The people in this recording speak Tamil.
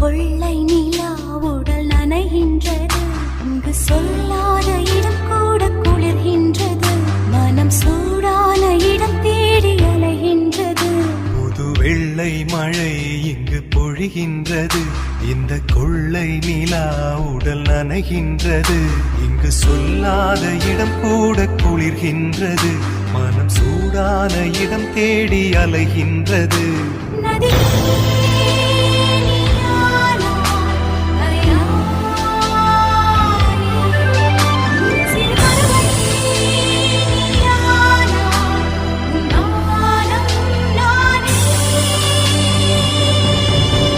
கொள்ளை நிலா உடல் நனைகின்றது. இங்கு சொல்லாத இடம் கூட குளிர்கின்றது. மனம் சூடான இடம் தேடி அலைகின்றது. புது வெள்ளை மழை இங்கு பொழிகின்றது. இந்த கொள்ளை நிலா உடல் நனைகின்றது. இங்கு சொல்லாத இடம் கூட குளிர்கின்றது. மனம் சூடான இடம் தேடி அலைகின்றது. நதி